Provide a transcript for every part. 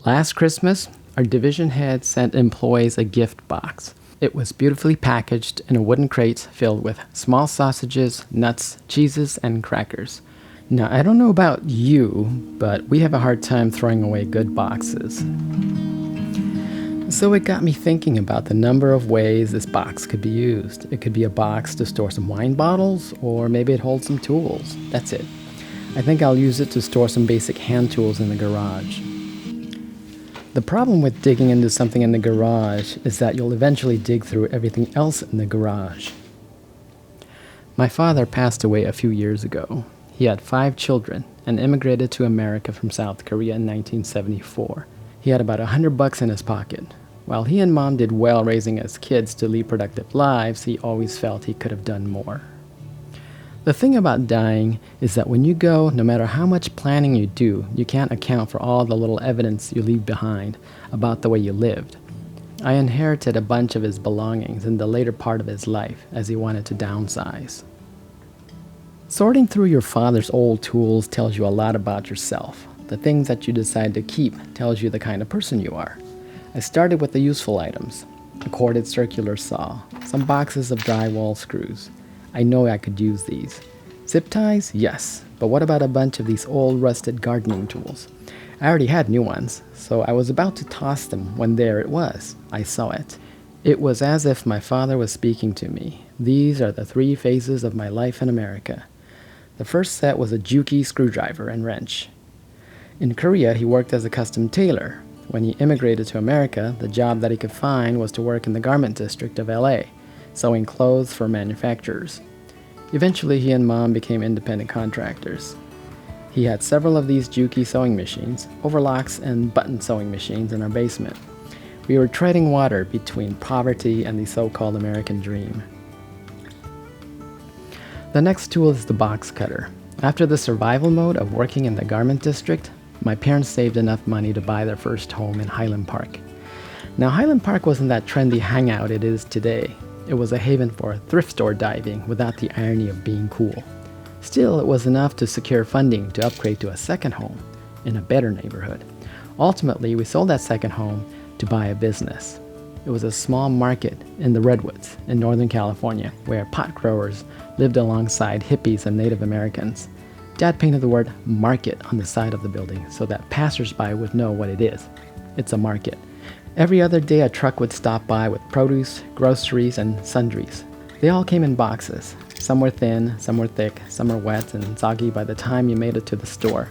Last Christmas, our division head sent employees a gift box. It was beautifully packaged in a wooden crate filled with small sausages, nuts, cheeses, and crackers. Now, I don't know about you, but we have a hard time throwing away good boxes. So it got me thinking about the number of ways this box could be used. It could be a box to store some wine bottles, or maybe it holds some tools. That's it. I think I'll use it to store some basic hand tools in the garage. The problem with digging into something in the garage is that you'll eventually dig through everything else in the garage. My father passed away a few years ago. He had 5 children and immigrated to America from South Korea in 1974. He had about $100 in his pocket. While he and Mom did well raising his kids to lead productive lives, he always felt he could have done more. The thing about dying is that when you go, no matter how much planning you do, you can't account for all the little evidence you leave behind about the way you lived. I inherited a bunch of his belongings in the later part of his life as he wanted to downsize. Sorting through your father's old tools tells you a lot about yourself. The things that you decide to keep tells you the kind of person you are. I started with the useful items: a corded circular saw, some boxes of drywall screws. I know I could use these. Zip ties? Yes. But what about a bunch of these old rusted gardening tools? I already had new ones, so I was about to toss them when there it was. I saw it. It was as if my father was speaking to me. These are the 3 phases of my life in America. The first set was a Juki screwdriver and wrench. In Korea, he worked as a custom tailor. When he immigrated to America, the job that he could find was to work in the garment district of LA, sewing clothes for manufacturers. Eventually, he and Mom became independent contractors. He had several of these Juki sewing machines, overlocks, and button sewing machines in our basement. We were treading water between poverty and the so-called American dream. The next tool is the box cutter. After the survival mode of working in the garment district, my parents saved enough money to buy their first home in Highland Park. Now, Highland Park wasn't that trendy hangout it is today. It was a haven for thrift store diving without the irony of being cool. Still, it was enough to secure funding to upgrade to a second home in a better neighborhood. Ultimately, we sold that second home to buy a business. It was a small market in the Redwoods in Northern California where pot growers lived alongside hippies and Native Americans. Dad painted the word market on the side of the building so that passersby would know what it is. It's a market. Every other day a truck would stop by with produce, groceries, and sundries. They all came in boxes. Some were thin, some were thick, some were wet and soggy by the time you made it to the store.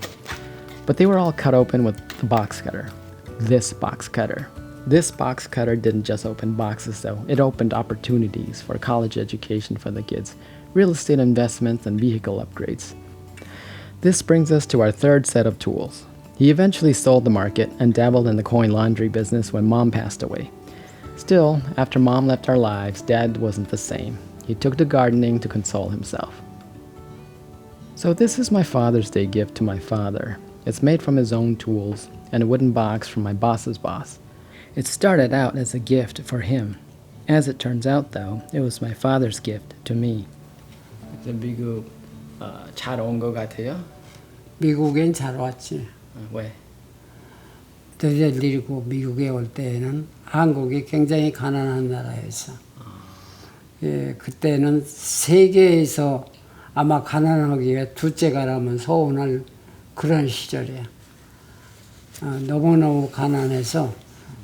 But they were all cut open with the box cutter. This box cutter. This box cutter didn't just open boxes though. It opened opportunities for college education for the kids, real estate investments, and vehicle upgrades. This brings us to our third set of tools. He eventually sold the market and dabbled in the coin laundry business when Mom passed away. Still, after Mom left our lives, Dad wasn't the same. He took to gardening to console himself. So this is my Father's Day gift to my father. It's made from his own tools and a wooden box from my boss's boss. It started out as a gift for him. As it turns out, though, it was my father's gift to me. 미국 잘 온 것 같아요? 미국엔 잘 왔지. 왜? 너희들이고 미국에 올 때에는 한국이 굉장히 가난한 나라였어. 예, 그때는 세계에서 아마 가난하기에 둘째가라면 서운할 그런 시절이야. 너무너무 가난해서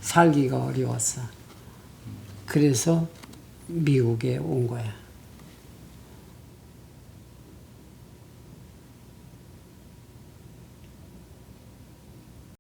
살기가 어려웠어. 그래서 미국에 온 거야.